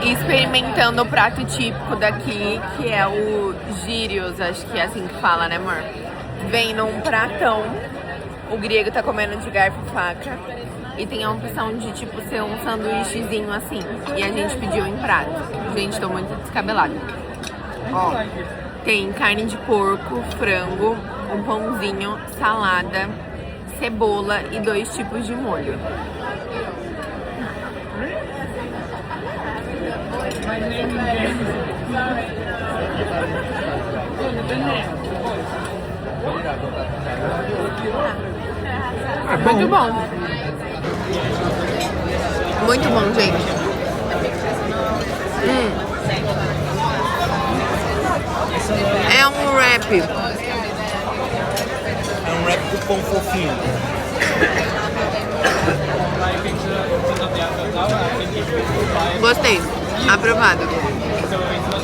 Experimentando o prato típico daqui, que é o gyros, acho que é assim que fala, né, amor? Vem num pratão, o grego tá comendo de garfo e faca, e tem a opção de, tipo, ser um sanduíchezinho assim, e a gente pediu em prato. Gente, tô muito descabelada. Ó, tem carne de porco, frango, um pãozinho, salada, cebola e 2 tipos de molho. Muito bom. Muito bom, gente. É um wrap. É um wrap com pão fofinho. Gostei. Aprovado.